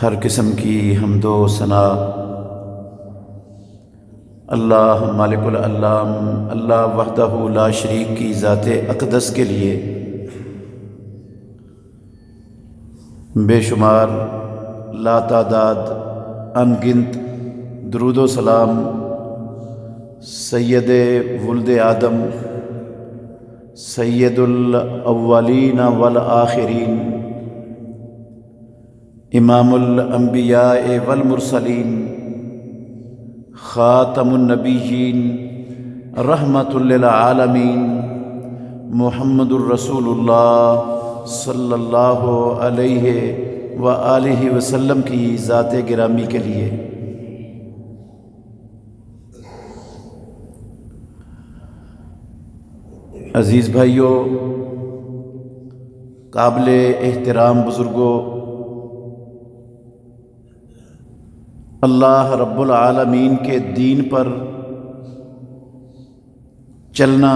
ہر قسم کی حمد و ثنا اللہ مالک العلام اللہ وحدہ لا شریک کی ذات اقدس کے لیے بے شمار لا تعداد ان گنت درود و سلام سید ولد آدم سید الاولین والآخرین امام الانبیاء والمرسلین خاتم النبیین رحمت للعالمین محمد الرسول اللہ صلی اللہ علیہ وآلہ وسلم کی ذات گرامی کے لیے عزیز بھائیوں، قابل احترام بزرگوں، اللہ رب العالمین کے دین پر چلنا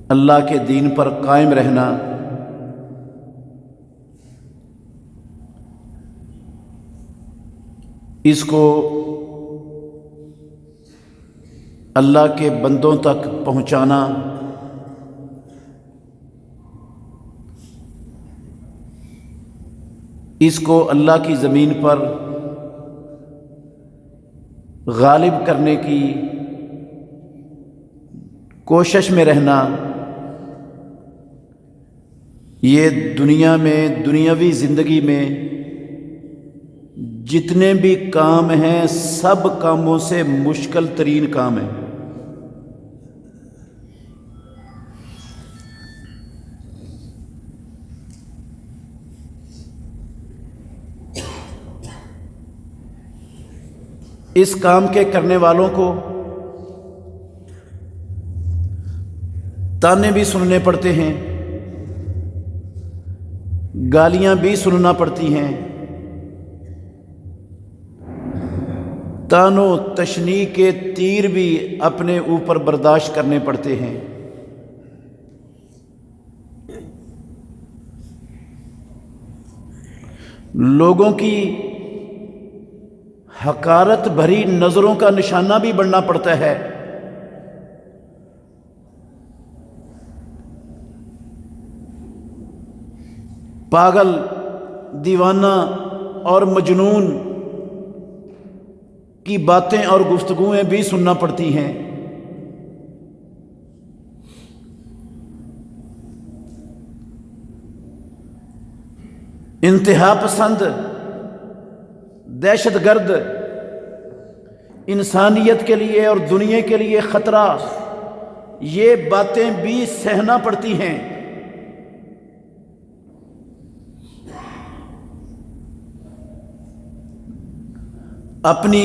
اللہ کے دین پر قائم رہنا اس کو اللہ کے بندوں تک پہنچانا اس کو اللہ کی زمین پر غالب کرنے کی کوشش میں رہنا، یہ دنیا میں دنیاوی زندگی میں جتنے بھی کام ہیں سب کاموں سے مشکل ترین کام ہے۔ اس کام کے کرنے والوں کو تانے بھی سننے پڑتے ہیں، گالیاں بھی سننا پڑتی ہیں، تانوں تشنیع کے تیر بھی اپنے اوپر برداشت کرنے پڑتے ہیں۔ لوگوں کی حقارت بھری نظروں کا نشانہ بھی بننا پڑتا ہے۔ پاگل، دیوانہ اور مجنون کی باتیں اور گفتگویں بھی سننا پڑتی ہیں۔ انتہا پسند، دہشت گرد، انسانیت کے لیے اور دنیا کے لیے خطرہ، یہ باتیں بھی سہنا پڑتی ہیں۔ اپنی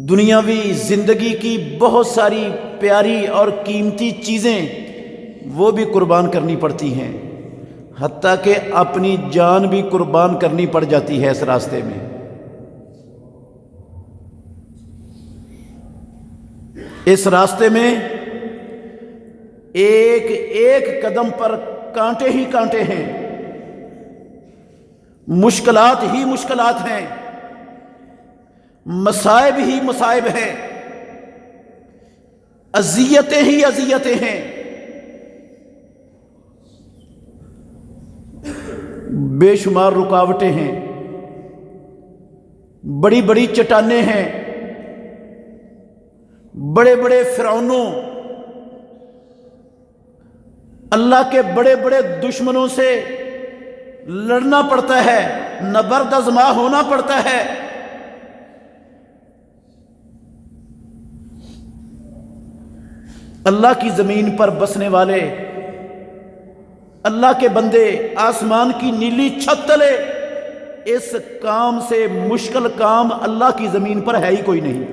دنیاوی زندگی کی بہت ساری پیاری اور قیمتی چیزیں وہ بھی قربان کرنی پڑتی ہیں، حتیٰ کہ اپنی جان بھی قربان کرنی پڑ جاتی ہے اس راستے میں۔ اس راستے میں ایک ایک قدم پر کانٹے ہی کانٹے ہیں، مشکلات ہی مشکلات ہیں، مصائب ہی مصائب ہیں، اذیتیں ہی اذیتیں ہیں۔ بے شمار رکاوٹیں ہیں، بڑی بڑی چٹانیں ہیں، بڑے بڑے فرعونوں، اللہ کے بڑے بڑے دشمنوں سے لڑنا پڑتا ہے، نبرد آزما ہونا پڑتا ہے۔ اللہ کی زمین پر بسنے والے اللہ کے بندے آسمان کی نیلی چھت تلے، اس کام سے مشکل کام اللہ کی زمین پر ہے ہی کوئی نہیں۔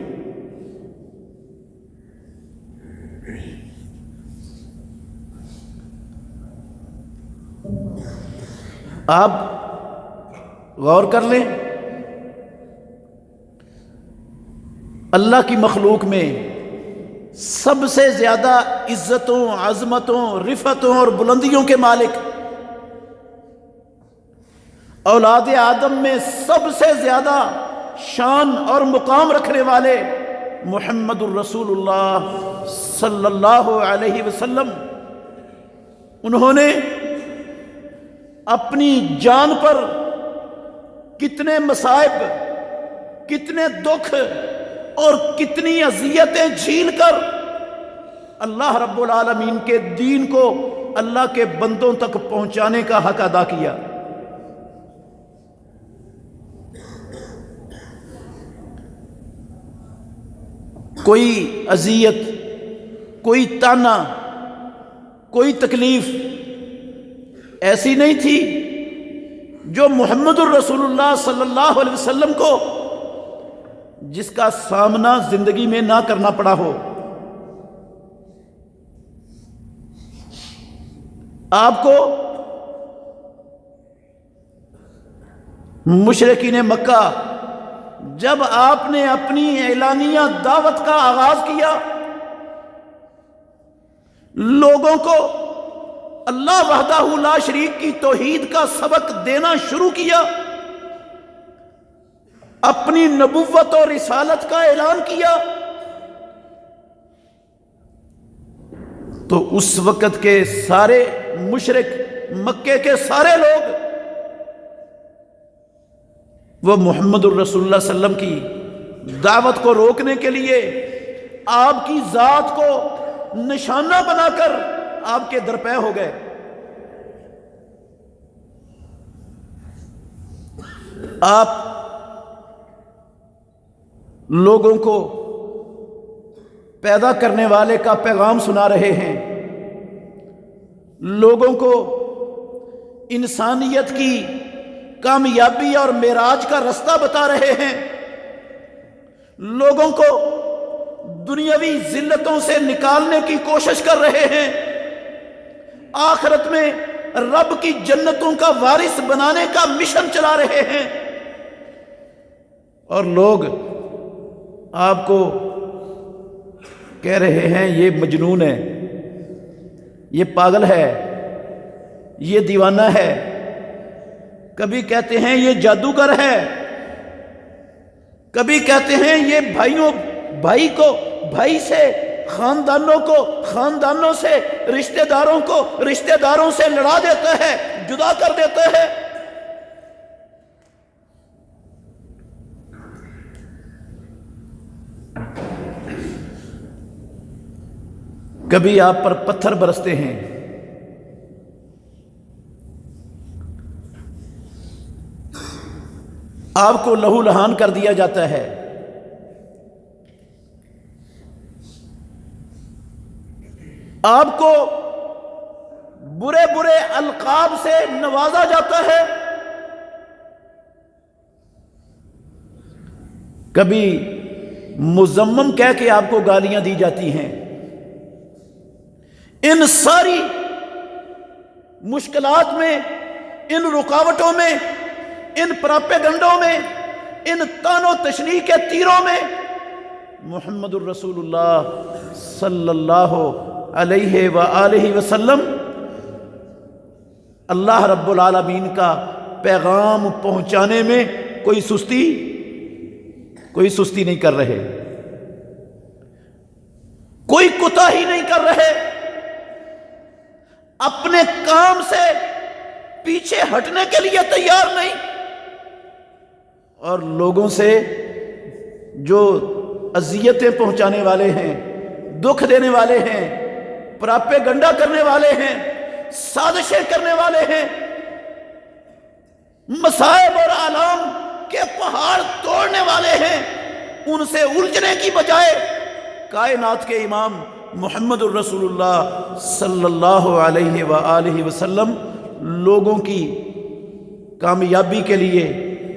آپ غور کر لیں، اللہ کی مخلوق میں سب سے زیادہ عزتوں، عظمتوں، رفتوں اور بلندیوں کے مالک، اولاد آدم میں سب سے زیادہ شان اور مقام رکھنے والے محمد الرسول اللہ صلی اللہ علیہ وسلم، انہوں نے اپنی جان پر کتنے مصائب، کتنے دکھ اور کتنی اذیتیں جھیل کر اللہ رب العالمین کے دین کو اللہ کے بندوں تک پہنچانے کا حق ادا کیا۔ کوئی اذیت، کوئی تانا، کوئی تکلیف ایسی نہیں تھی جو محمد الرسول اللہ صلی اللہ علیہ وسلم کو جس کا سامنا زندگی میں نہ کرنا پڑا ہو۔ آپ کو مشرکین مکہ جب آپ نے اپنی اعلانیہ دعوت کا آغاز کیا، لوگوں کو اللہ وحدہ لا شریک کی توحید کا سبق دینا شروع کیا، اپنی نبوت اور رسالت کا اعلان کیا، تو اس وقت کے سارے مشرک، مکے کے سارے لوگ وہ محمد الرسول اللہ صلی اللہ علیہ وسلم کی دعوت کو روکنے کے لیے آپ کی ذات کو نشانہ بنا کر آپ کے درپے ہو گئے۔ آپ لوگوں کو پیدا کرنے والے کا پیغام سنا رہے ہیں، لوگوں کو انسانیت کی کامیابی اور معراج کا رستہ بتا رہے ہیں، لوگوں کو دنیاوی ذلتوں سے نکالنے کی کوشش کر رہے ہیں، آخرت میں رب کی جنتوں کا وارث بنانے کا مشن چلا رہے ہیں، اور لوگ آپ کو کہہ رہے ہیں یہ مجنون ہے، یہ پاگل ہے، یہ دیوانہ ہے، کبھی کہتے ہیں یہ جادوگر ہے، کبھی کہتے ہیں یہ بھائی کو بھائی سے، خاندانوں سے رشتہ داروں سے لڑا دیتا ہے، جدا کر دیتا ہے۔ کبھی آپ پر پتھر برستے ہیں، آپ کو لہو لہان کر دیا جاتا ہے، آپ کو برے برے القاب سے نوازا جاتا ہے، کبھی مذمم کہہ کے آپ کو گالیاں دی جاتی ہیں۔ ان ساری مشکلات میں، ان رکاوٹوں میں، ان پراپیگنڈوں میں، ان تان و تشنیع کے تیروں میں محمد الرسول اللہ صلی اللہ علیہ وآلہ وسلم اللہ رب العالمین کا پیغام پہنچانے میں کوئی سستی نہیں کر رہے، کوئی کوتاہی نہیں کر رہے، اپنے کام سے پیچھے ہٹنے کے لیے تیار نہیں، اور لوگوں سے جو اذیتیں پہنچانے والے ہیں، دکھ دینے والے ہیں، پراپیگنڈا کرنے والے ہیں، سازشیں کرنے والے ہیں، مصائب اور آلام کے پہاڑ توڑنے والے ہیں، ان سے الجھنے کی بجائے کائنات کے امام محمد الرسول اللہ صلی اللہ علیہ وآلہ وسلم لوگوں کی کامیابی کے لیے،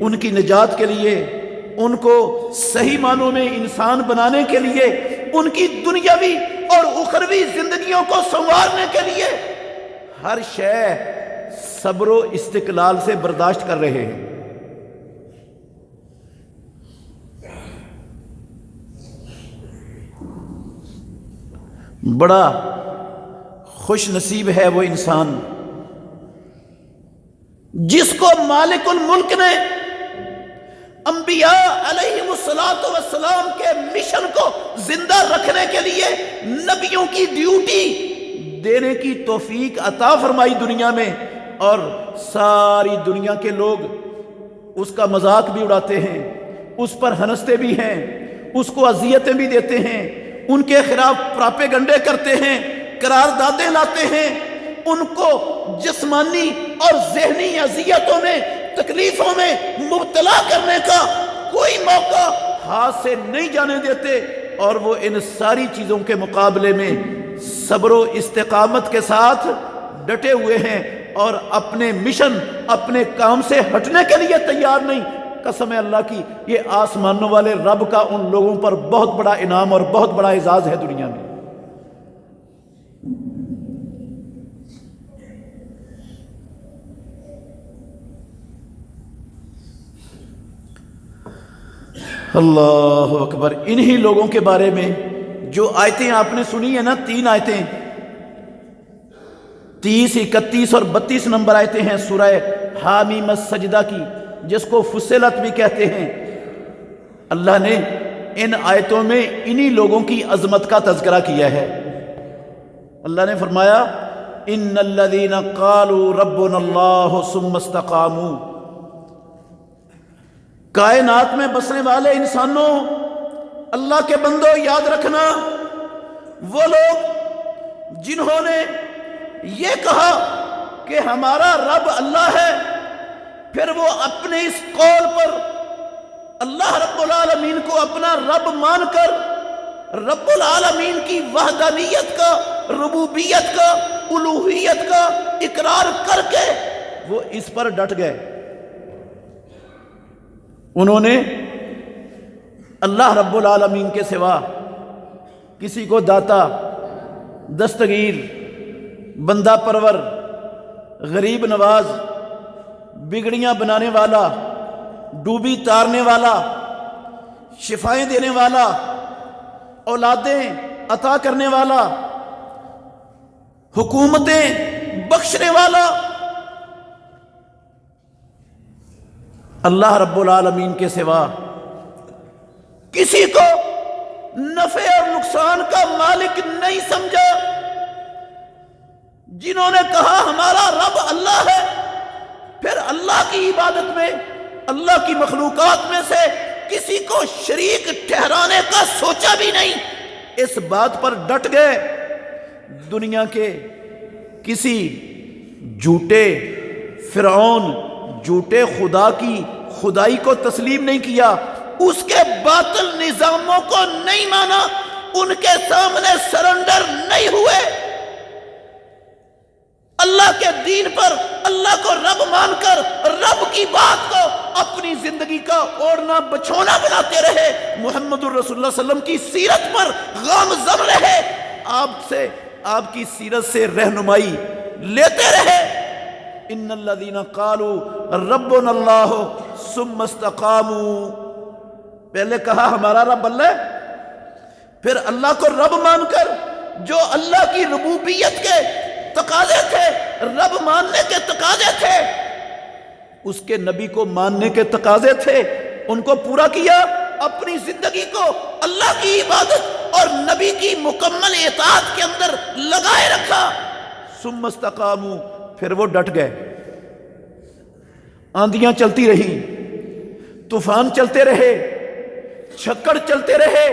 ان کی نجات کے لیے، ان کو صحیح معنوں میں انسان بنانے کے لیے، ان کی دنیاوی اور اخروی زندگیوں کو سنوارنے کے لیے ہر شے صبر و استقلال سے برداشت کر رہے ہیں۔ بڑا خوش نصیب ہے وہ انسان جس کو مالک الملک نے انبیاء علیہم الصلاۃ والسلام کے مشن کو زندہ رکھنے کے لیے نبیوں کی ڈیوٹی دینے کی توفیق عطا فرمائی دنیا میں، اور ساری دنیا کے لوگ اس کا مذاق بھی اڑاتے ہیں، اس پر ہنستے بھی ہیں، اس کو اذیتیں بھی دیتے ہیں، ان کے خلاف پراپیگنڈے کرتے ہیں، قراردادیں لاتے ہیں، ان کو جسمانی اور ذہنی اذیتوں میں، تکلیفوں میں مبتلا کرنے کا کوئی موقع ہاتھ سے نہیں جانے دیتے، اور وہ ان ساری چیزوں کے مقابلے میں صبر و استقامت کے ساتھ ڈٹے ہوئے ہیں اور اپنے مشن، اپنے کام سے ہٹنے کے لیے تیار نہیں۔ قسم ہے اللہ کی، یہ آسمانوں والے رب کا ان لوگوں پر بہت بڑا انعام اور بہت بڑا اعزاز ہے دنیا میں۔ اللہ اکبر۔ انہی لوگوں کے بارے میں جو آیتیں آپ نے سنی ہیں نا، 3 آیتیں، 30، 31 اور 32 نمبر آیتیں ہیں سورہ حامیم السجدہ کی، جس کو فصلت بھی کہتے ہیں۔ اللہ نے ان آیتوں میں انہی لوگوں کی عظمت کا تذکرہ کیا ہے۔ اللہ نے فرمایا ان الذین قالوا ربنا اللہ ثم استقاموا، کائنات میں بسنے والے انسانوں، اللہ کے بندوں، یاد رکھنا، وہ لوگ جنہوں نے یہ کہا کہ ہمارا رب اللہ ہے، پھر وہ اپنے اس قول پر اللہ رب العالمین کو اپنا رب مان کر رب العالمین کی وحدانیت کا، ربوبیت کا، الوہیت کا اقرار کر کے وہ اس پر ڈٹ گئے۔ انہوں نے اللہ رب العالمین کے سوا کسی کو داتا، دستگیر، بندہ پرور، غریب نواز، بگڑیاں بنانے والا، ڈوبی تارنے والا، شفائیں دینے والا، اولادیں عطا کرنے والا، حکومتیں بخشنے والا، اللہ رب العالمین کے سوا کسی کو نفع اور نقصان کا مالک نہیں سمجھا۔ جنہوں نے کہا ہمارا رب اللہ ہے، پھر اللہ کی عبادت میں، اللہ کی مخلوقات میں سے کسی کو شریک ٹھہرانے کا سوچا بھی نہیں، اس بات پر ڈٹ گئے۔ دنیا کے کسی جھوٹے فرعون، جھوٹے خدا کی خدائی کو تسلیم نہیں کیا، اس کے باطل نظاموں کو نہیں مانا، ان کے سامنے سرنڈر نہیں ہوئے، اللہ کے دین پر اللہ کو رب مان کر رب کی بات کو اپنی زندگی کا اوڑھنا بچھونا بناتے رہے، محمد الرسول اللہ صلی اللہ علیہ وسلم کی سیرت پر گامزن رہے، آپ کی سیرت سے رہنمائی لیتے رہے۔ ان الذین قالوا ربنا اللہ ثم استقاموا، پہلے کہا ہمارا رب اللہ ہے، پھر اللہ کو رب مان کر جو اللہ کی ربوبیت کے تقاضے تھے، رب ماننے کے تقاضے تھے، اس کے نبی کو ماننے کے تقاضے تھے، ان کو پورا کیا، اپنی زندگی کو اللہ کی عبادت اور نبی کی مکمل اطاعت کے اندر لگائے رکھا۔ ثم استقاموا، پھر وہ ڈٹ گئے۔ آندیاں چلتی رہیں، طوفان چلتے رہے، چھکڑ چلتے رہے،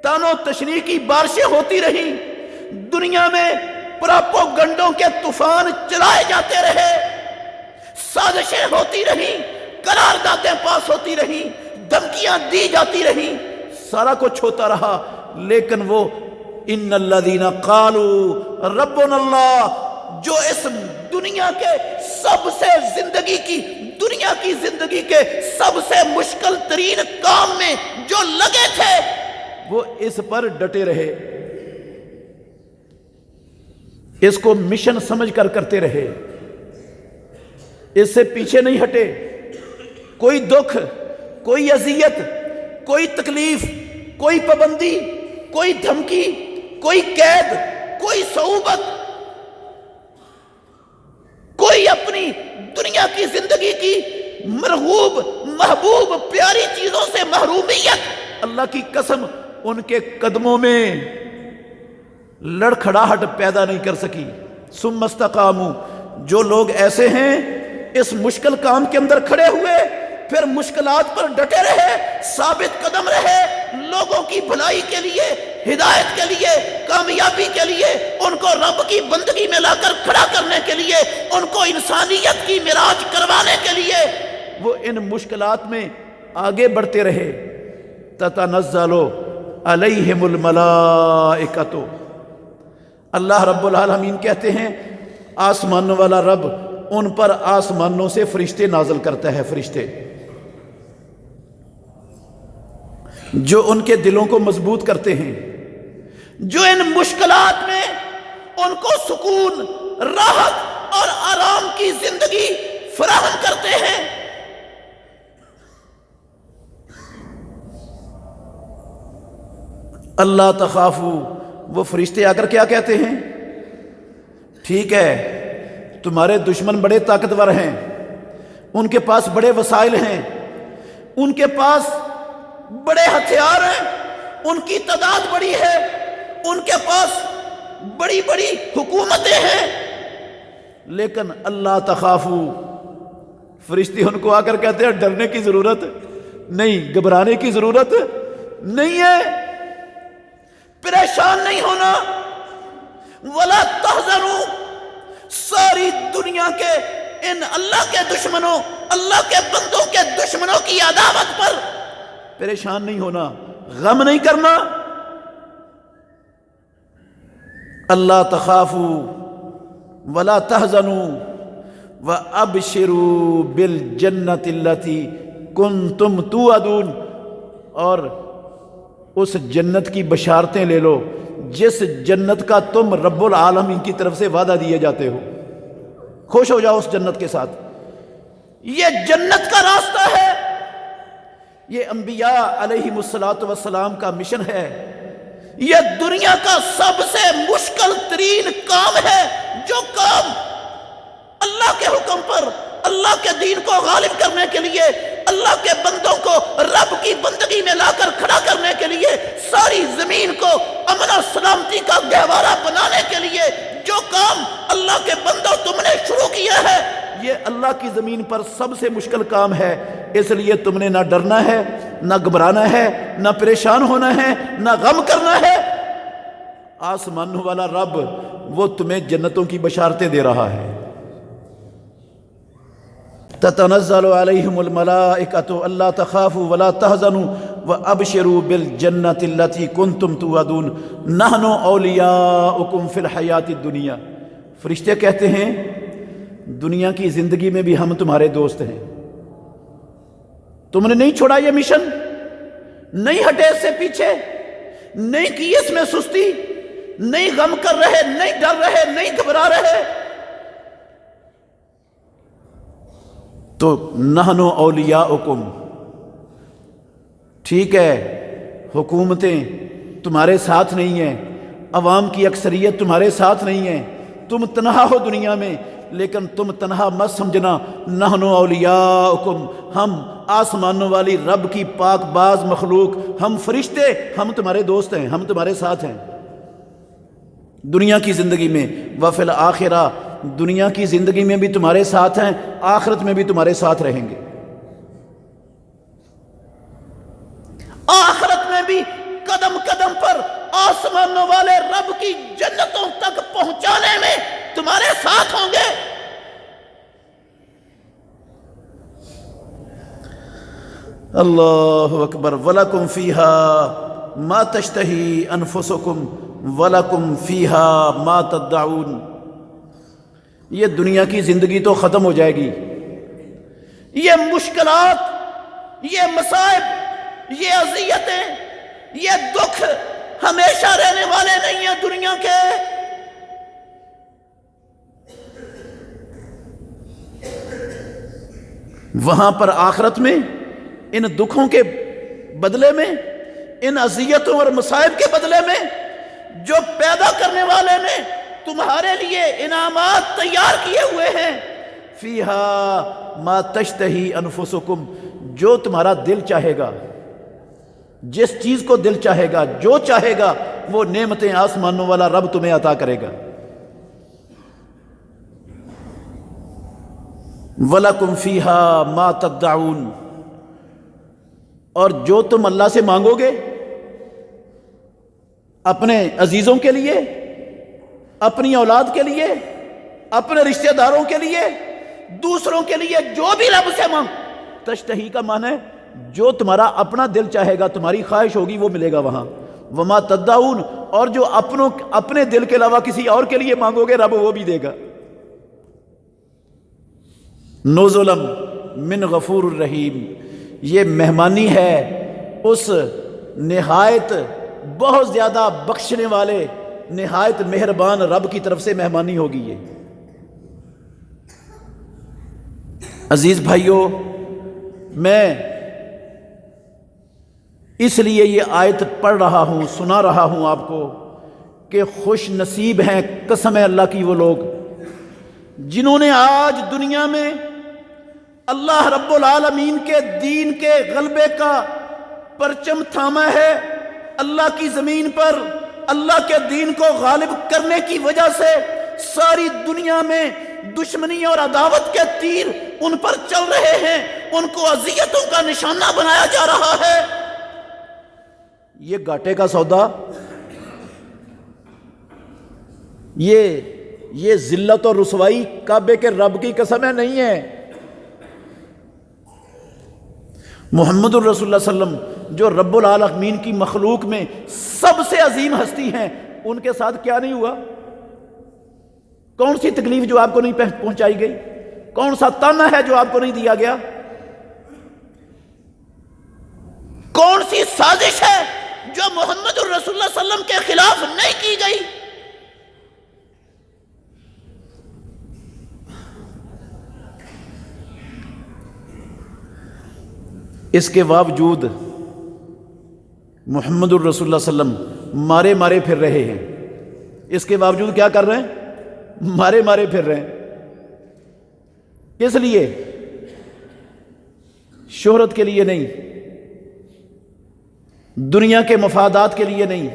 تانو تشنیع کی بارشیں ہوتی رہیں، دنیا میں پراپوگنڈوں کے طوفان چلائے جاتے رہے، سازشیں ہوتی رہیں، قراردادیں پاس ہوتی رہیں، دھمکیاں دی جاتی رہیں، سارا کچھ ہوتا رہا، لیکن وہ ان الذین قالوا ربنا اللہ، جو اس دنیا کے سب سے دنیا کی زندگی کے سب سے مشکل ترین کام میں جو لگے تھے، وہ اس پر ڈٹے رہے، اس کو مشن سمجھ کر کرتے رہے، اس سے پیچھے نہیں ہٹے۔ کوئی دکھ، کوئی اذیت، کوئی تکلیف، کوئی پابندی، کوئی دھمکی، کوئی قید، کوئی صعوبت، کوئی اپنی دنیا کی زندگی کی مرغوب محبوب پیاری چیزوں سے محرومیت، اللہ کی قسم ان کے قدموں میں لڑکھڑاہٹ پیدا نہیں کر سکی۔ ثم استقاموا، جو لوگ ایسے ہیں اس مشکل کام کے اندر کھڑے ہوئے، پھر مشکلات پر ڈٹے رہے، ثابت قدم رہے، لوگوں کی بھلائی کے لیے، ہدایت کے لیے، کامیابی کے لیے، ان کو رب کی بندگی میں لا کر کھڑا کرنے کے لیے، ان کو انسانیت کی معراج کروانے کے لیے وہ ان مشکلات میں آگے بڑھتے رہے۔ تتنزل علیہم الملائکۃ، اللہ رب العالمین کہتے ہیں آسمانوں والا رب ان پر آسمانوں سے فرشتے نازل کرتا ہے، فرشتے جو ان کے دلوں کو مضبوط کرتے ہیں، جو ان مشکلات میں ان کو سکون، راحت اور آرام کی زندگی فراہم کرتے ہیں۔ اللہ تخافوا، وہ فرشتے آ کر کیا کہتے ہیں؟ ٹھیک ہے تمہارے دشمن بڑے طاقتور ہیں، ان کے پاس بڑے وسائل ہیں، ان کے پاس بڑے ہتھیار ہیں، ان کی تعداد بڑی ہے، ان کے پاس بڑی بڑی حکومتیں ہیں، لیکن اللہ تخافوا، فرشتے ان کو آ کر کہتے ہیں ڈرنے کی ضرورت نہیں، گھبرانے کی ضرورت نہیں ہے، پریشان نہیں ہونا۔ ولا تحزنوا، ساری دنیا کے ان اللہ کے دشمنوں، اللہ کے بندوں کے دشمنوں کی عداوت پر پریشان نہیں ہونا، غم نہیں کرنا۔ اللہ تخافوا ولا تحزنوا وابشروا بالجنۃ التي کنتم توعدون، اور اس جنت کی بشارتیں لے لو جس جنت کا تم رب العالمین کی طرف سے وعدہ دیے جاتے ہو، خوش ہو جاؤ اس جنت کے ساتھ۔ یہ جنت کا راستہ ہے، یہ انبیاء علیہم الصلاۃ والسلام کا مشن ہے، یہ دنیا کا سب سے مشکل ترین کام ہے، جو کام اللہ کے حکم پر، اللہ کے دین کو غالب کرنے کے لیے، اللہ کے بندوں کو رب کی بندگی میں لا کر کھڑا کرنے کے لیے، ساری زمین کو امن و سلامتی کا گہوارہ بنانے کے لیے جو کام اللہ کے بندوں تم نے شروع کیا ہے، یہ اللہ کی زمین پر سب سے مشکل کام ہے۔ اس لیے تم نے نہ ڈرنا ہے، نہ گھبرانا ہے، نہ پریشان ہونا ہے، نہ غم کرنا ہے۔ آسمانوں والا رب وہ تمہیں جنتوں کی بشارتیں دے رہا ہے۔ تتنزل علیہم الملائکۃ الا تخافوا ولا تحزنوا وابشروا بالجنۃ التي کنتم توعدون نحن اولیاؤکم فی الحیاۃ الدنیا، فرشتے کہتے ہیں دنیا کی زندگی میں بھی ہم تمہارے دوست ہیں، تم نے نہیں چھوڑا یہ مشن، نہیں ہٹے اس سے پیچھے، نہیں کی اس میں سستی، نہیں غم کر رہے، نہیں ڈر رہے، نہیں گھبرا رہے، تو نحن اولیاؤکم، ٹھیک ہے حکومتیں تمہارے ساتھ نہیں ہیں، عوام کی اکثریت تمہارے ساتھ نہیں ہے، تم تنہا ہو دنیا میں، لیکن تم تنہا مت سمجھنا، نحن اولیاؤکم، ہم آسمانوں والی رب کی پاک باز مخلوق، ہم فرشتے، ہم تمہارے دوست ہیں، ہم تمہارے ساتھ ہیں دنیا کی زندگی میں، وفی الآخرہ، دنیا کی زندگی میں بھی تمہارے ساتھ ہیں، آخرت میں بھی تمہارے ساتھ رہیں گے، آخرت میں بھی قدم قدم پر آسمانوں والے رب کی جنتوں تک پہنچانے میں تمہارے ساتھ ہوں گے۔ اللہ اکبر۔ وَلَكُمْ فِيهَا مَا تَشْتَهِي أَنفُسُكُمْ وَلَكُمْ فِيهَا مَا تَدَّعُونَ، یہ دنیا کی زندگی تو ختم ہو جائے گی، یہ مشکلات، یہ مصائب، یہ اذیتیں، یہ دکھ ہمیشہ رہنے والے نہیں ہیں دنیا کے۔ وہاں پر آخرت میں ان دکھوں کے بدلے میں، ان اذیتوں اور مصائب کے بدلے میں جو پیدا کرنے والے نے تمہارے لیے انعامات تیار کیے ہوئے ہیں، فیہا ما تشتہی انفسکم، جو تمہارا دل چاہے گا، جس چیز کو دل چاہے گا، جو چاہے گا، وہ نعمتیں آسمانوں والا رب تمہیں عطا کرے گا۔ وَلَكُمْ فِيهَا مَا تَدَّعُونَ، اور جو تم اللہ سے مانگو گے اپنے عزیزوں کے لیے، اپنی اولاد کے لیے، اپنے رشتہ داروں کے لیے، دوسروں کے لیے، جو بھی رب سے مانگ، تشتہی کا معنی ہے جو تمہارا اپنا دل چاہے گا، تمہاری خواہش ہوگی، وہ ملے گا وہاں۔ وما تدعون، اور جو اپنے دل کے علاوہ کسی اور کے لیے مانگو گے رب وہ بھی دے گا۔ نزلا من غفور الرحیم، یہ مہمانی ہے اس نہایت بہت زیادہ بخشنے والے نہایت مہربان رب کی طرف سے مہمانی ہوگی یہ۔ عزیز بھائیوں، میں اس لیے یہ آیت پڑھ رہا ہوں، سنا رہا ہوں آپ کو کہ خوش نصیب ہیں، قسم ہے اللہ کی، وہ لوگ جنہوں نے آج دنیا میں اللہ رب العالمین کے دین کے غلبے کا پرچم تھاما ہے۔ اللہ کی زمین پر اللہ کے دین کو غالب کرنے کی وجہ سے ساری دنیا میں دشمنی اور عداوت کے تیر ان پر چل رہے ہیں، ان کو اذیتوں کا نشانہ بنایا جا رہا ہے۔ یہ گھاٹے کا سودا، یہ ذلت اور رسوائی کعبے کے رب کی قسم ہے نہیں ہے۔ محمد الرسول اللہ صلی اللہ علیہ وسلم جو رب العالمین کی مخلوق میں سب سے عظیم ہستی ہیں، ان کے ساتھ کیا نہیں ہوا؟ کون سی تکلیف جو آپ کو نہیں پہنچائی گئی؟ کون سا تانا ہے جو آپ کو نہیں دیا گیا؟ کون سی سازش ہے جو محمد الرسول اللہ صلی اللہ علیہ وسلم کے خلاف نہیں کی گئی؟ اس کے باوجود محمد الرسول اللہ صلی اللہ علیہ وسلم مارے مارے پھر رہے ہیں۔ اس کے باوجود کیا کر رہے ہیں؟ مارے مارے پھر رہے ہیں۔ کس لیے؟ شہرت کے لیے نہیں، دنیا کے مفادات کے لیے نہیں،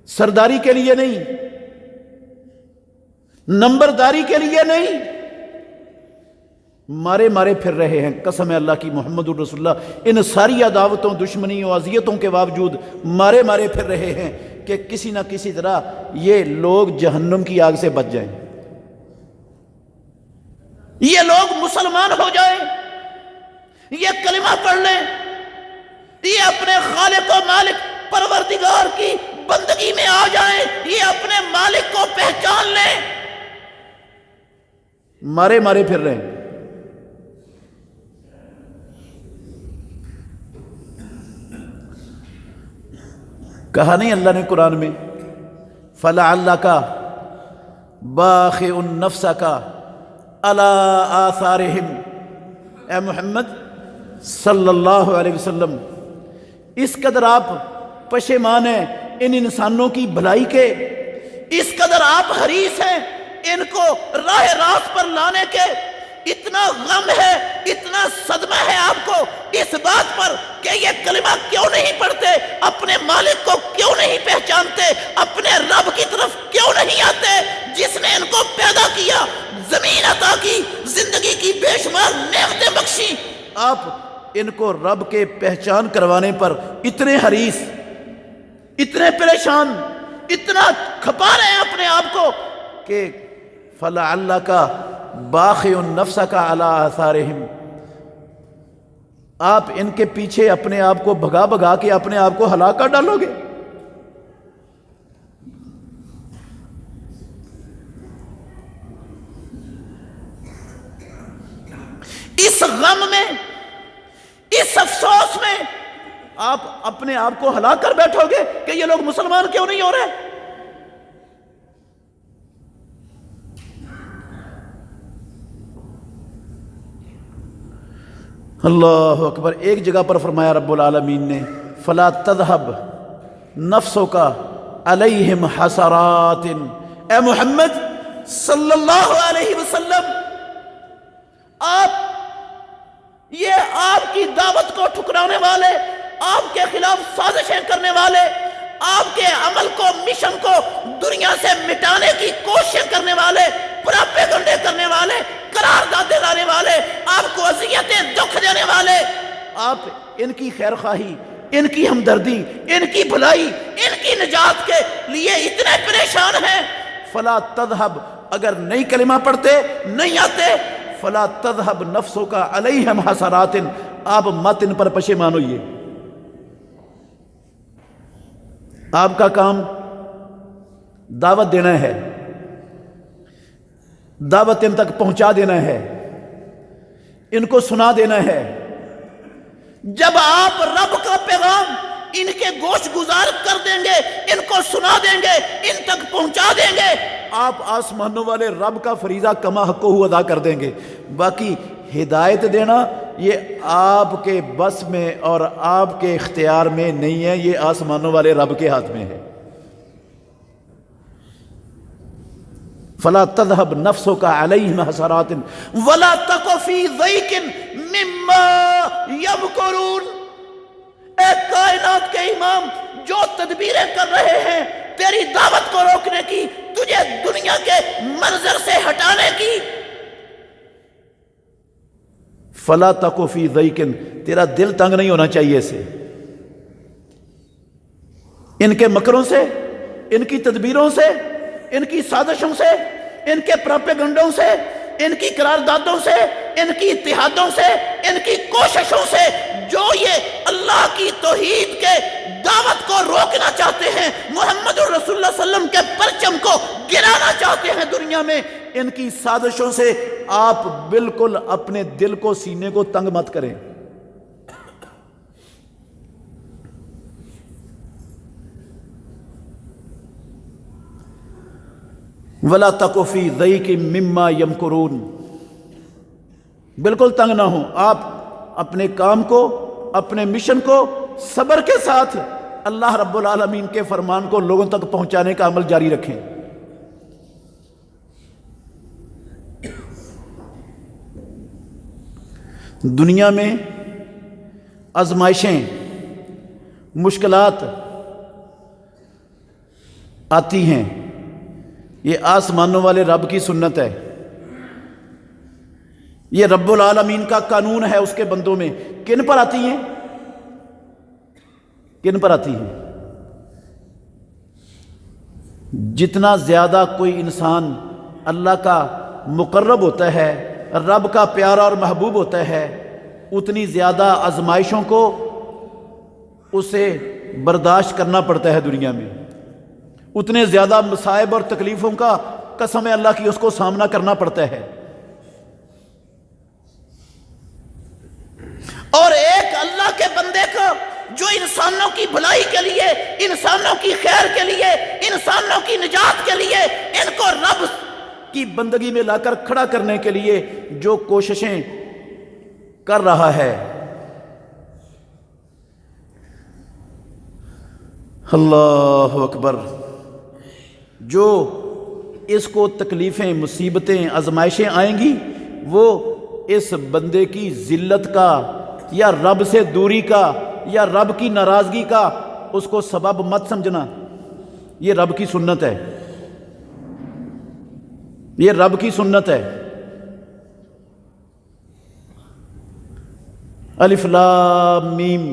سرداری کے لیے نہیں، نمبرداری کے لیے نہیں، مارے مارے پھر رہے ہیں۔ قسم اللہ کی، محمد الرسول اللہ ان ساری عداوتوں، دشمنی و اذیتوں کے باوجود مارے مارے پھر رہے ہیں کہ کسی نہ کسی طرح یہ لوگ جہنم کی آگ سے بچ جائیں، یہ لوگ مسلمان ہو جائیں، یہ کلمہ پڑھ لیں، یہ اپنے خالق و مالک پروردگار کی بندگی میں آ جائیں، یہ اپنے مالک کو پہچان لیں۔ مارے مارے پھر رہے ہیں۔ کہا نہیں اللہ نے قرآن میں فَلَعَلَّكَ بَاخِعٌ نَفْسَكَ عَلَىٰ آثَارِهِمْ، اے محمد صلی اللہ علیہ وسلم، اس قدر آپ پشیمان ہیں ان انسانوں کی بھلائی کے، اس قدر آپ حریص ہیں ان کو راہ راست پر لانے کے، اتنا غم ہے، اتنا صدمہ ہے آپ کو اس بات پر کہ یہ کلمہ کیوں نہیں پڑھتے، اپنے مالک کو کیوں نہیں پہچانتے، اپنے رب کی طرف کیوں نہیں آتے جس نے ان کو پیدا کیا، زمین عطا کی، زندگی کی بے شمار نعمتیں بخشی۔ آپ ان کو رب کے پہچان کروانے پر اتنے حریص، اتنے پریشان، اتنا کھپا رہے ہیں اپنے آپ کو کہ فَلَعَلَّكَ بَاخِعٌ نَفْسَكَ عَلَىٰ آثَارِهِمْ، آپ ان کے پیچھے اپنے آپ کو بھگا بھگا کے اپنے آپ کو ہلاک کر ڈالو گے۔ اس غم میں، اس افسوس میں آپ اپنے آپ کو ہلاک کر بیٹھو گے کہ یہ لوگ مسلمان کیوں نہیں ہو رہے۔ اللہ اکبر۔ ایک جگہ پر فرمایا رب العالمین نے فَلَا تَذْهَبْ نَفْسُكَ علیہم حسرات، اے محمد صلی اللہ علیہ وسلم، آپ کی دعوت کو ٹھکرانے والے، آپ کے خلاف سازشیں کرنے والے، آپ کے عمل کو، مشن کو دنیا سے مٹانے کی کوشش کرنے والے، پراپیگنڈے کرنے والے، قراردادیں لانے والے، آپ کو اذیتیں، دکھ دینے والے، آپ ان کی خیر خواہی، ان کی ہمدردی، ان کی بھلائی، ان کی نجات کے لیے اتنے پریشان ہیں۔ فلا تذہب، اگر نہیں کلمہ پڑھتے، نہیں آتے، فلا تذہب نفسک علیہم حسرات، آپ مت ان پر پشیمان ہوئیے۔ آپ کا کام دعوت دینا ہے، دعوت ان تک پہنچا دینا ہے، ان کو سنا دینا ہے۔ جب آپ رب کا پیغام ان کے گوش گزار کر دیں گے، ان کو سنا دیں گے، ان تک پہنچا دیں گے، آپ آسمانوں والے رب کا فریضہ کما حقہ ادا کر دیں گے۔ باقی ہدایت دینا یہ آپ کے بس میں اور آپ کے اختیار میں نہیں ہے، یہ آسمانوں والے رب کے ہاتھ میں ہے۔ فلا تذهب نفسك عليهم حسرات ولا تك في ضيق مما يمكرون۔ اے کائنات کے امام، جو تدبیریں کر رہے ہیں تیری دعوت کو روکنے کی، تجھے دنیا کے منظر سے ہٹانے کی، فلا تک فی ضیق، تیرا دل تنگ نہیں ہونا چاہیے اسے، ان کے مکروں سے، ان کی تدبیروں سے، ان کی سازشوں سے، ان کے پراپیگنڈوں سے، ان کی قراردادوں سے، ان کی اتحادوں سے، ان کی کوششوں سے، جو یہ اللہ کی توحید کے دعوت کو روکنا چاہتے ہیں، محمد رسول اللہ صلی اللہ علیہ وسلم کے پرچم کو گرانا چاہتے ہیں دنیا میں، ان کی سازشوں سے آپ بالکل اپنے دل کو، سینے کو تنگ مت کریں۔ وَلَا تَكُ فِي ضَيْقٍ مِّمَّا يَمْكُرُونَ، بالکل تنگ نہ ہوں، آپ اپنے کام کو، اپنے مشن کو صبر کے ساتھ اللہ رب العالمین کے فرمان کو لوگوں تک پہنچانے کا عمل جاری رکھیں۔ دنیا میں آزمائشیں، مشکلات آتی ہیں، یہ آسمانوں والے رب کی سنت ہے، یہ رب العالمین کا قانون ہے اس کے بندوں میں۔ کن پر آتی ہیں؟ کن پر آتی ہیں؟ جتنا زیادہ کوئی انسان اللہ کا مقرب ہوتا ہے، رب کا پیارا اور محبوب ہوتا ہے، اتنی زیادہ آزمائشوں کو اسے برداشت کرنا پڑتا ہے دنیا میں، اتنے زیادہ مصائب اور تکلیفوں کا قسم اللہ کی اس کو سامنا کرنا پڑتا ہے۔ اور ایک اللہ کے بندے کو جو انسانوں کی بھلائی کے لیے، انسانوں کی خیر کے لیے، انسانوں کی نجات کے لیے، ان کو رب کی بندگی میں لا کر کھڑا کرنے کے لیے جو کوششیں کر رہا ہے، اللہ اکبر، جو اس کو تکلیفیں، مصیبتیں، آزمائشیں آئیں گی، وہ اس بندے کی ذلت کا یا رب سے دوری کا یا رب کی ناراضگی کا اس کو سبب مت سمجھنا، یہ رب کی سنت ہے، یہ رب کی سنت ہے۔ الف لام میم،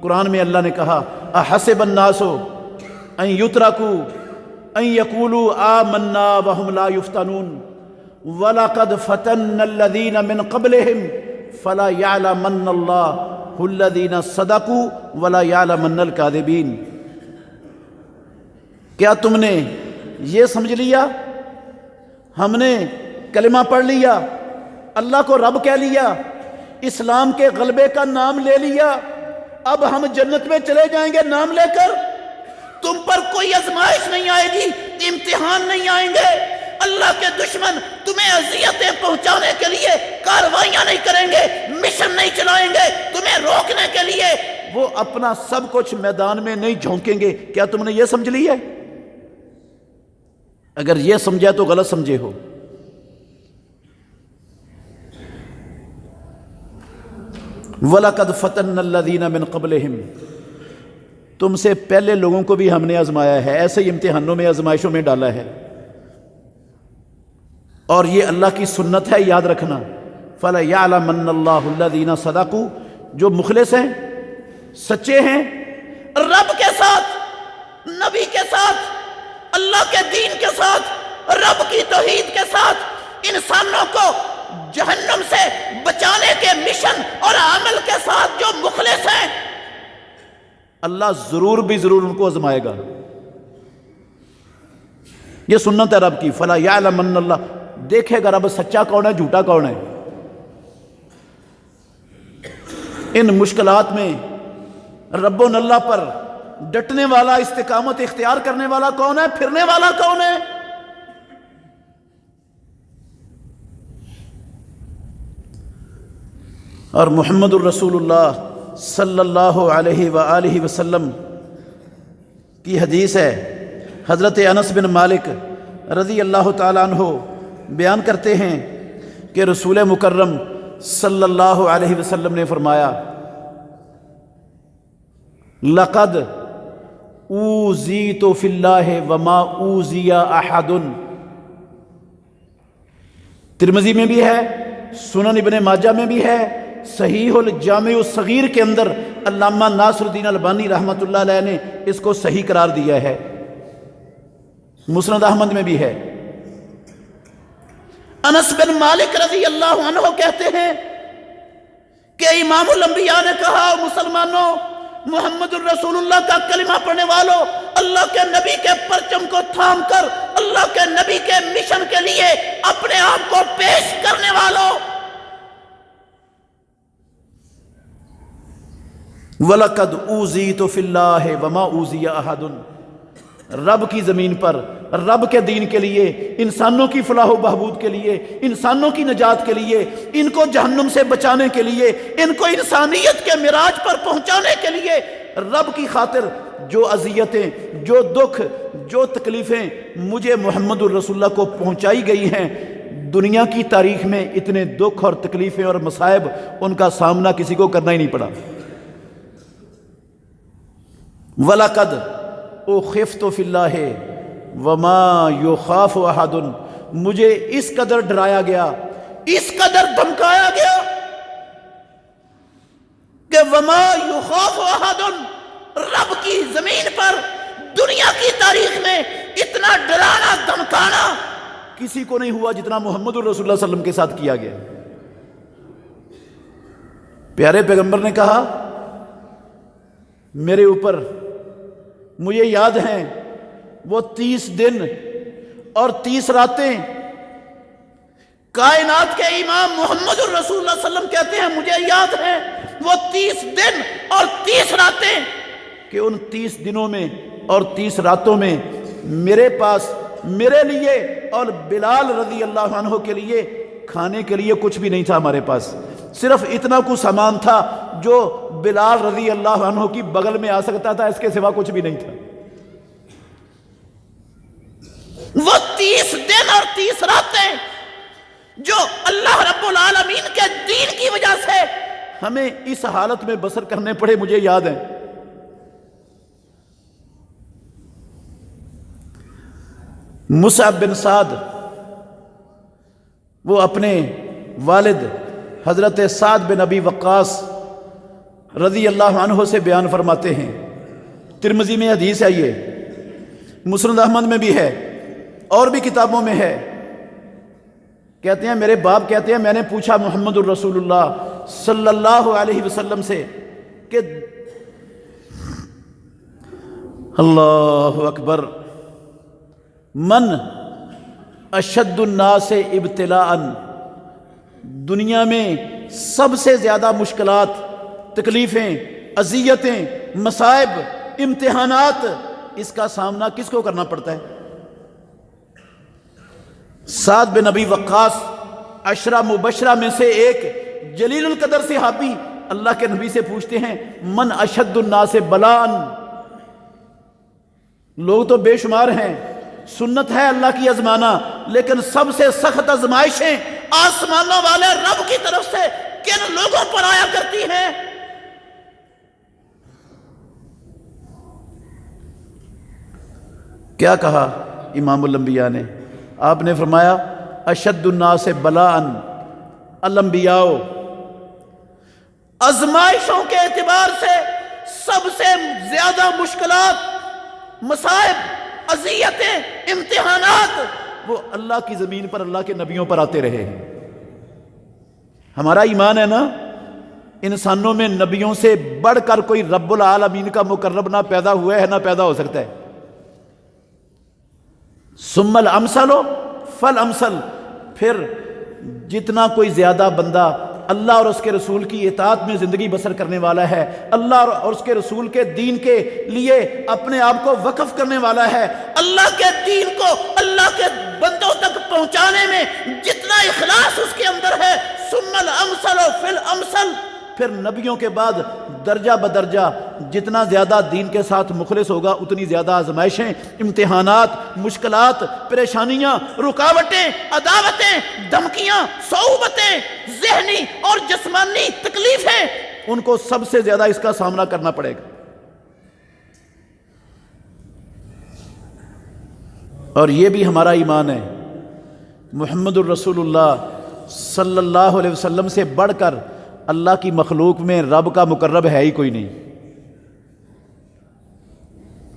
قرآن میں اللہ نے کہا احسب الناس ان یترکوا ان یقولوا آمنا وهم لا یفتنون وَلَقَدْ فَتَنَّ الَّذِينَ مِنْ قَبْلِهِمْ فَلَا يَعْلَمَنَّ اللَّهُ الَّذِينَ صَدَقُوا وَلَا يَعْلَمَنَّ الْكَاذِبِينَ۔ کیا تم نے یہ سمجھ لیا، ہم نے کلمہ پڑھ لیا، اللہ کو رب کہہ لیا، اسلام کے غلبے کا نام لے لیا، اب ہم جنت میں چلے جائیں گے نام لے کر؟ تم پر کوئی آزمائش نہیں آئے گی، امتحان نہیں آئیں گے، اللہ کے دشمن تمہیں اذیتیں پہنچانے کے لیے کاروائیاں نہیں کریں گے، مشن نہیں چلائیں گے تمہیں روکنے کے لیے، وہ اپنا سب کچھ میدان میں نہیں جھونکیں گے۔ کیا تم نے یہ سمجھ لی ہے؟ اگر یہ سمجھا تو غلط سمجھے ہو۔ وَلَقَدْ فَتَنَّا الَّذِينَ مِن قَبْلِهِمْ، تم سے پہلے لوگوں کو بھی ہم نے آزمایا ہے، ایسے ہی امتحانوں میں آزمائشوں میں ڈالا ہے، اور یہ اللہ کی سنت ہے، یاد رکھنا۔ فَلَيَعْلَمَنَّ اللَّهُ الَّذِينَ صَدَقُوا، جو مخلص ہیں، سچے ہیں، رب کے ساتھ، نبی کے ساتھ، اللہ کے دین کے ساتھ، رب کی توحید کے ساتھ، انسانوں کو جہنم سے بچانے کے مشن اور عمل کے ساتھ جو مخلص ہیں، اللہ ضرور بھی ضرور ان کو آزمائے گا۔ یہ سنت ہے رب کی۔ فلا یعلمن اللہ، دیکھے گا رب سچا کون ہے، جھوٹا کون ہے۔ ان مشکلات میں رب اللہ پر ڈٹنے والا، استقامت اختیار کرنے والا کون ہے، پھرنے والا کون ہے؟ اور محمد الرسول اللہ صلی اللہ علیہ وآلہ وسلم کی حدیث ہے، حضرت انس بن مالک رضی اللہ تعالیٰ عنہ بیان کرتے ہیں کہ رسول مکرم صلی اللہ علیہ وسلم نے فرمایا، لقد اوذیت فی اللہ وما اوذی احد۔ ترمذی میں بھی ہے، سنن ابن ماجہ میں بھی ہے، صحیح الجامع الصغیر کے اندر علامہ ناصر الدین البانی رحمۃ اللہ علیہ نے اس کو صحیح قرار دیا ہے، مسند احمد میں بھی ہے۔ انس بن مالک رضی اللہ عنہ کہتے ہیں کہ امام الانبیاء نے کہا، مسلمانوں، محمد الرسول اللہ کا کلمہ پڑھنے والوں، اللہ کے نبی کے پرچم کو تھام کر اللہ کے نبی کے مشن کے لیے اپنے آپ کو پیش کرنے والوں، وَلَقَدْ أُوذِيتُ فِي اللَّهِ وَمَا أُوذِيَ أَحَدٌ، رب کی زمین پر، رب کے دین کے لیے، انسانوں کی فلاح و بہبود کے لیے، انسانوں کی نجات کے لیے، ان کو جہنم سے بچانے کے لیے، ان کو انسانیت کے معراج پر پہنچانے کے لیے، رب کی خاطر جو اذیتیں، جو دکھ، جو تکلیفیں مجھے محمد الرسول اللہ کو پہنچائی گئی ہیں، دنیا کی تاریخ میں اتنے دکھ اور تکلیفیں اور مصائب ان کا سامنا کسی کو کرنا ہی نہیں پڑا۔ وَلَقَدْ اُخِفْتُ فِي اللَّهِ وَمَا يُخَافُ أَحَدٌ، مجھے اس قدر ڈرایا گیا، اس قدر دھمکایا گیا کہ وَمَا يُخَافُ أَحَدٌ، رب کی زمین پر، دنیا کی تاریخ میں اتنا ڈرانا دھمکانا کسی کو نہیں ہوا جتنا محمد الرسول اللہ صلی اللہ علیہ وسلم کے ساتھ کیا گیا۔ پیارے پیغمبر نے کہا، میرے اوپر، مجھے یاد ہیں وہ 30 دن اور 30 راتیں، کائنات کے امام محمد الرسول اللہ صلی اللہ علیہ وسلم کہتے ہیں مجھے یاد ہیں وہ 30 دن اور 30 راتیں کہ ان 30 دنوں میں اور 30 راتوں میں میرے پاس، میرے لیے اور بلال رضی اللہ عنہ کے لیے کھانے کے لیے کچھ بھی نہیں تھا ہمارے پاس، صرف اتنا کچھ سامان تھا جو بلال رضی اللہ عنہ کی بغل میں آ سکتا تھا، اس کے سوا کچھ بھی نہیں تھا۔ وہ 30 دن اور 30 راتیں جو اللہ رب العالمین کے دین کی وجہ سے ہمیں اس حالت میں بسر کرنے پڑے، مجھے یاد ہیں۔ مصعب بن سعد، وہ اپنے والد حضرت سعد بن ابی وقاص رضی اللہ عنہ سے بیان فرماتے ہیں، ترمذی میں حدیث ہے، یہ مسند احمد میں بھی ہے اور بھی کتابوں میں ہے۔ کہتے ہیں میرے باپ کہتے ہیں میں نے پوچھا محمد الرسول اللہ صلی اللہ علیہ وسلم سے کہ اللہ اکبر، من اشد الناس ابتلاء، دنیا میں سب سے زیادہ مشکلات، تکلیفیں، اذیتیں، مصائب، امتحانات، اس کا سامنا کس کو کرنا پڑتا ہے؟ سعد بن ابی وقاص عشرہ مبشرہ میں سے ایک جلیل القدر صحابی اللہ کے نبی سے پوچھتے ہیں، من اشد الناس بلاء، لوگ تو بے شمار ہیں سنت ہے اللہ کی آزمانا، لیکن سب سے سخت آزمائشیں آسمانوں والے رب کی طرف سے کن لوگوں پر آیا کرتی ہیں؟ کیا کہا امام الانبیاء نے؟ آپ نے فرمایا اشد الناس بلاء الانبیاء، آزمائشوں کے اعتبار سے سب سے زیادہ مشکلات، مصائب، اذیتیں، امتحانات وہ اللہ کی زمین پر اللہ کے نبیوں پر آتے رہے ہیں۔ ہمارا ایمان ہے نا، انسانوں میں نبیوں سے بڑھ کر کوئی رب العالمین کا مقرب نہ پیدا ہوا ہے نہ پیدا ہو سکتا ہے۔ ثم الامثل فالامثل، پھر جتنا کوئی زیادہ بندہ اللہ اور اس کے رسول کی اطاعت میں زندگی بسر کرنے والا ہے، اللہ اور اس کے رسول کے دین کے لیے اپنے آپ کو وقف کرنے والا ہے، اللہ کے دین کو اللہ کے بندوں تک پہنچانے میں جتنا اخلاص اس کے اندر ہے، ثم الامثل فالامثل، پھر نبیوں کے بعد درجہ بدرجہ جتنا زیادہ دین کے ساتھ مخلص ہوگا اتنی زیادہ آزمائشیں، امتحانات، مشکلات، پریشانیاں، رکاوٹیں، عداوتیں، دھمکیاں، صعوبتیں، ذہنی اور جسمانی تکلیفیں، ان کو سب سے زیادہ اس کا سامنا کرنا پڑے گا۔ اور یہ بھی ہمارا ایمان ہے، محمد الرسول اللہ صلی اللہ علیہ وسلم سے بڑھ کر اللہ کی مخلوق میں رب کا مقرب ہے ہی کوئی نہیں،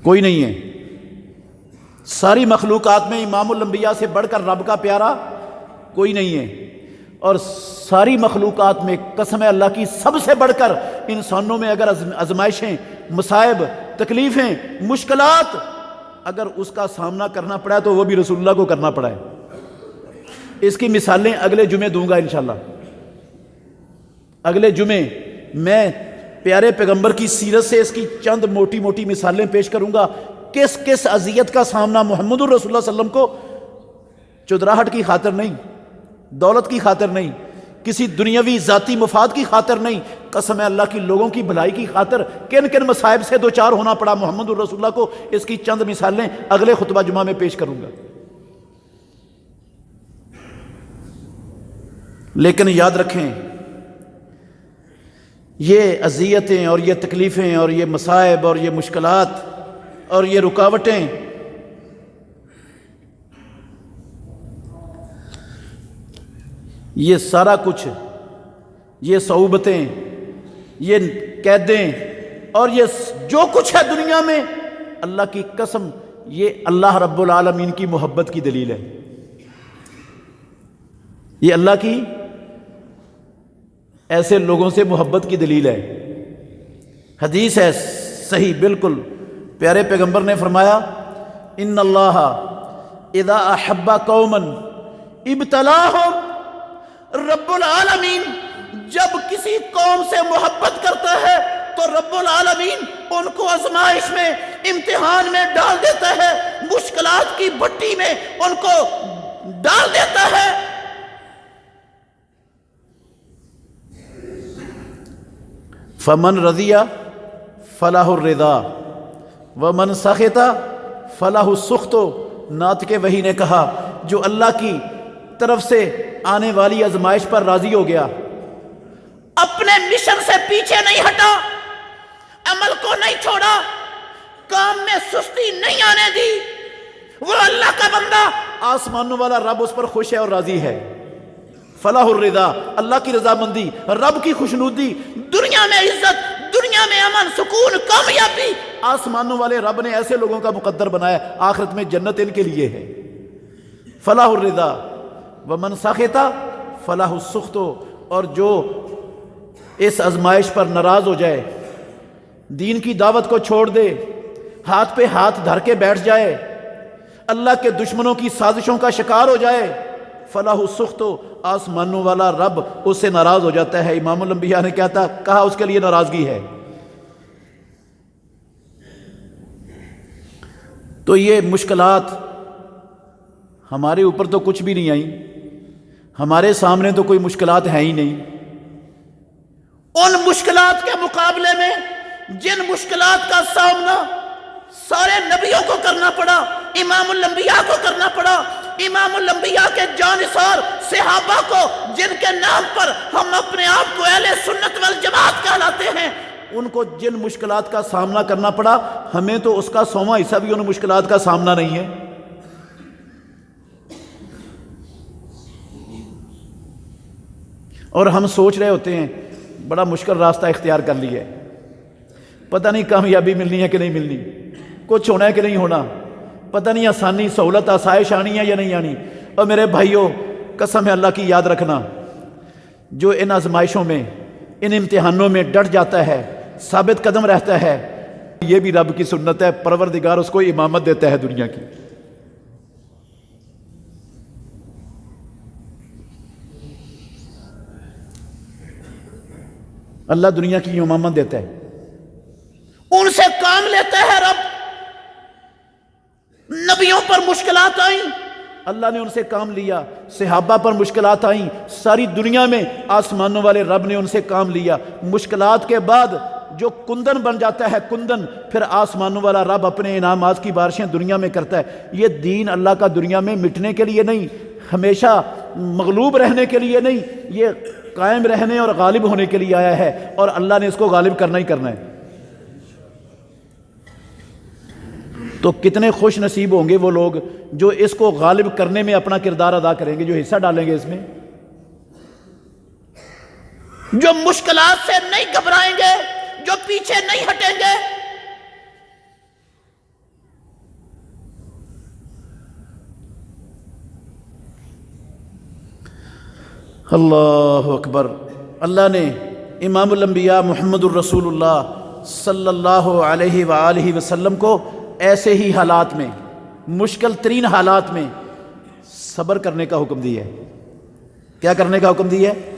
کوئی نہیں ہے۔ ساری مخلوقات میں امام الانبیاء سے بڑھ کر رب کا پیارا کوئی نہیں ہے، اور ساری مخلوقات میں قسم ہے اللہ کی سب سے بڑھ کر انسانوں میں اگر آزمائشیں، مصائب، تکلیفیں، مشکلات اگر اس کا سامنا کرنا پڑا ہے تو وہ بھی رسول اللہ کو کرنا پڑا ہے۔ اس کی مثالیں اگلے جمعے دوں گا انشاءاللہ۔ اگلے جمعے میں پیارے پیغمبر کی سیرت سے اس کی چند موٹی موٹی مثالیں پیش کروں گا، کس کس اذیت کا سامنا محمد الرسول اللہ صلی اللہ علیہ وسلم کو چودراہٹ کی خاطر نہیں، دولت کی خاطر نہیں، کسی دنیاوی ذاتی مفاد کی خاطر نہیں، قسم اللہ کی لوگوں کی بھلائی کی خاطر کن کن مصائب سے دوچار ہونا پڑا محمد الرسول اللہ کو، اس کی چند مثالیں اگلے خطبہ جمعہ میں پیش کروں گا۔ لیکن یاد رکھیں، یہ اذیتیں اور یہ تکلیفیں اور یہ مصائب اور یہ مشکلات اور یہ رکاوٹیں یہ سارا کچھ، یہ صعوبتیں، یہ قیدیں اور یہ جو کچھ ہے دنیا میں، اللہ کی قسم یہ اللہ رب العالمین کی محبت کی دلیل ہے، یہ اللہ کی ایسے لوگوں سے محبت کی دلیل ہے۔ حدیث ہے صحیح بالکل، پیارے پیغمبر نے فرمایا ان اللہ اذا احب قوما ابتلاہم، رب العالمین جب کسی قوم سے محبت کرتا ہے تو رب العالمین ان کو آزمائش میں، امتحان میں ڈال دیتا ہے، مشکلات کی بھٹی میں ان کو ڈال دیتا ہے۔ فمن رضی فلاح الرضا ومن سخط فلاح السخط، نعت کے وحی نے کہا جو اللہ کی طرف سے آنے والی آزمائش پر راضی ہو گیا، اپنے مشن سے پیچھے نہیں ہٹا، عمل کو نہیں چھوڑا، کام میں سستی نہیں آنے دی، وہ اللہ کا بندہ، آسمانوں والا رب اس پر خوش ہے اور راضی ہے۔ فلاح الرضا، اللہ کی رضامندی، رب کی خوشنودی، دنیا میں عزت، دنیا میں امن، سکون، کامیابی، آسمانوں والے رب نے ایسے لوگوں کا مقدر بنایا، آخرت میں جنت ان کے لیے ہے۔ فلاح الرضا ومن سخط فلاح السخط، اور جو اس آزمائش پر ناراض ہو جائے، دین کی دعوت کو چھوڑ دے، ہاتھ پہ ہاتھ دھر کے بیٹھ جائے، اللہ کے دشمنوں کی سازشوں کا شکار ہو جائے، فلاح السخط، آسمانوں والا رب اس سے ناراض ہو جاتا ہے۔ امام الانبیاء نے کہا اس کے لیے ناراضگی ہے۔ تو یہ مشکلات ہمارے اوپر تو کچھ بھی نہیں آئیں، ہمارے سامنے تو کوئی مشکلات ہیں ہی نہیں۔ ان مشکلات کے مقابلے میں جن مشکلات کا سامنا سارے نبیوں کو کرنا پڑا، امام الانبیاء کو کرنا پڑا، امام الانبیاء کے جانثار صحابہ کو، جن کے نام پر ہم اپنے آپ کو اہل سنت والجماعت کہلاتے ہیں، ان کو جن مشکلات کا سامنا کرنا پڑا، ہمیں تو اس کا 100واں حصہ بھی ان مشکلات کا سامنا نہیں ہے۔ اور ہم سوچ رہے ہوتے ہیں بڑا مشکل راستہ اختیار کر لیا ہے، پتہ نہیں کامیابی ملنی ہے کہ نہیں ملنی، کچھ ہونا ہے کہ نہیں ہونا، پتہ نہیں آسانی سہولت آسائش آنی ہے یا نہیں آنی۔ اور میرے بھائیوں، قسم ہے اللہ کی، یاد رکھنا، جو ان آزمائشوں میں، ان امتحانوں میں ڈٹ جاتا ہے، ثابت قدم رہتا ہے، یہ بھی رب کی سنت ہے، پروردگار اس کو امامت دیتا ہے دنیا کی۔ اللہ دنیا کی امامت دیتا ہے، ان سے کام لیتا ہے رب۔ نبیوں پر مشکلات آئیں، اللہ نے ان سے کام لیا، صحابہ پر مشکلات آئیں، ساری دنیا میں آسمانوں والے رب نے ان سے کام لیا۔ مشکلات کے بعد جو کندن بن جاتا ہے کندن، پھر آسمانوں والا رب اپنے انعامات کی بارشیں دنیا میں کرتا ہے۔ یہ دین اللہ کا دنیا میں مٹنے کے لیے نہیں، ہمیشہ مغلوب رہنے کے لیے نہیں، یہ قائم رہنے اور غالب ہونے کے لیے آیا ہے، اور اللہ نے اس کو غالب کرنا ہی کرنا ہے۔ تو کتنے خوش نصیب ہوں گے وہ لوگ جو اس کو غالب کرنے میں اپنا کردار ادا کریں گے، جو حصہ ڈالیں گے اس میں، جو مشکلات سے نہیں گھبرائیں گے، جو پیچھے نہیں ہٹیں گے۔ اللہ اکبر۔ اللہ نے امام الانبیاء محمد الرسول اللہ صلی اللہ علیہ وآلہ وسلم کو ایسے ہی حالات میں، مشکل ترین حالات میں صبر کرنے کا حکم دیا ہے۔ کیا کرنے کا حکم دیا ہے؟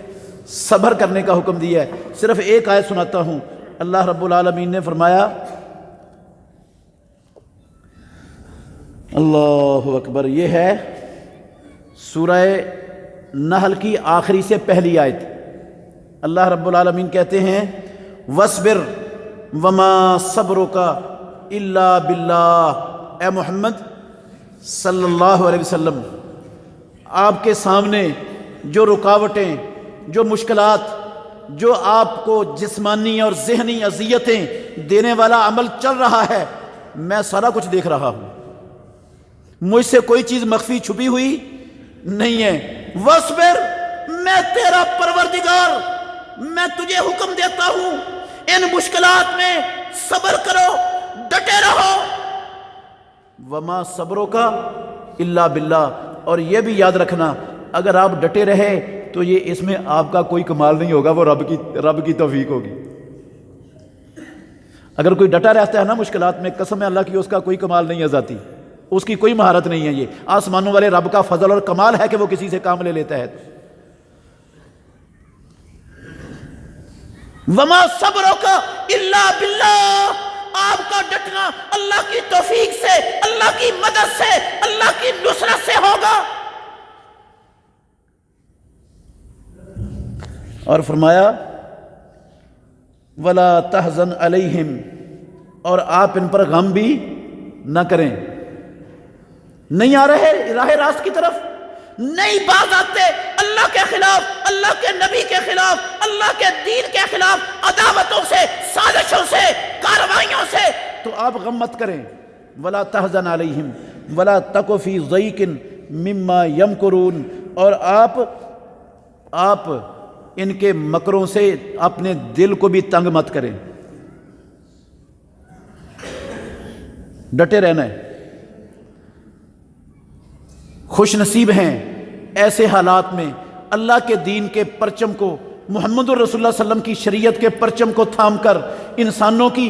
صبر کرنے کا حکم دیا ہے۔ صرف ایک آیت سناتا ہوں۔ اللہ رب العالمین نے فرمایا، اللہ اکبر، یہ ہے سورہ نحل کی آخری سے پہلی آیت۔ اللہ رب العالمین کہتے ہیں، وَاصْبِرْ وَمَا صَبْرُكَ إِلَّا بِاللَّهِ۔ اے محمد صلی اللہ علیہ وسلم، آپ کے سامنے جو رکاوٹیں، جو مشکلات، جو آپ کو جسمانی اور ذہنی اذیتیں دینے والا عمل چل رہا ہے، میں سارا کچھ دیکھ رہا ہوں، مجھ سے کوئی چیز مخفی چھپی ہوئی نہیں ہے۔ وَاصْبِرْ، میں تیرا پروردگار، میں تجھے حکم دیتا ہوں، ان مشکلات میں صبر کرو، ڈٹے رہو۔ وَمَا صَبْرُكَ إِلَّا بِاللَّهِ، اور یہ بھی یاد رکھنا، اگر آپ ڈٹے رہے تو یہ اس میں آپ کا کوئی کمال نہیں ہوگا، وہ رب کی توفیق ہوگی۔ اگر کوئی ڈٹا رہتا ہے نا مشکلات میں، قسم ہے اللہ کی، اس کا کوئی کمال نہیں آزاتی، اس کی کوئی مہارت نہیں ہے۔ یہ آسمانوں والے رب کا فضل اور کمال ہے کہ وہ کسی سے کام لے لیتا ہے۔ وَمَا صَبْرُكَ إِلَّا بِاللَّهِ، آپ کا ڈٹنا اللہ کی توفیق سے، اللہ کی مدد سے، اللہ کی نصرت سے ہوگا۔ اور فرمایا، وَلَا تَحْزَنْ عَلَيْهِمْ، اور آپ ان پر غم بھی نہ کریں۔ نہیں آ رہے راہ راست کی طرف، نہیں باز آتے اللہ کے خلاف، اللہ کے نبی کے خلاف، اللہ کے دین کے خلاف، عداوتوں سے، سازشوں سے، کاروائیوں سے، تو آپ غم مت کریں۔ وَلَا تَحْزَنْ عَلَيْهِمْ وَلَا تَكُ فِي ضَيْقٍ مِّمَّا يَمْكُرُونَ، اور آپ ان کے مکروں سے اپنے دل کو بھی تنگ مت کریں، ڈٹے رہنا ہے۔ خوش نصیب ہیں ایسے حالات میں اللہ کے دین کے پرچم کو، محمد الرسول اللہ صلی اللہ علیہ وسلم کی شریعت کے پرچم کو تھام کر انسانوں کی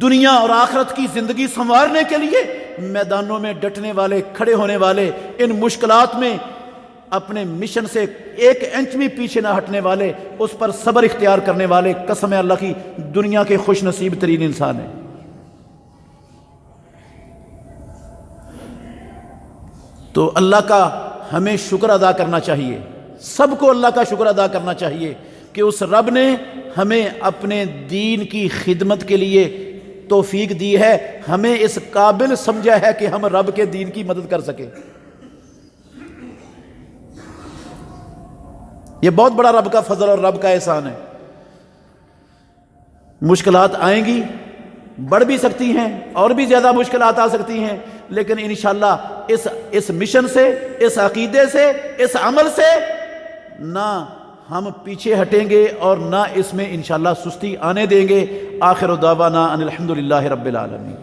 دنیا اور آخرت کی زندگی سنوارنے کے لیے میدانوں میں ڈٹنے والے، کھڑے ہونے والے، ان مشکلات میں اپنے مشن سے ایک انچ بھی پیچھے نہ ہٹنے والے، اس پر صبر اختیار کرنے والے، قسم اللہ کی، دنیا کے خوش نصیب ترین انسان ہیں۔ تو اللہ کا ہمیں شکر ادا کرنا چاہیے، سب کو اللہ کا شکر ادا کرنا چاہیے کہ اس رب نے ہمیں اپنے دین کی خدمت کے لیے توفیق دی ہے، ہمیں اس قابل سمجھا ہے کہ ہم رب کے دین کی مدد کر سکیں۔ یہ بہت بڑا رب کا فضل اور رب کا احسان ہے۔ مشکلات آئیں گی، بڑھ بھی سکتی ہیں، اور بھی زیادہ مشکلات آ سکتی ہیں، لیکن انشاءاللہ اس مشن سے، اس عقیدے سے، اس عمل سے نہ ہم پیچھے ہٹیں گے اور نہ اس میں انشاءاللہ سستی آنے دیں گے۔ آخر دعوانا ان الحمدللہ رب العالمین۔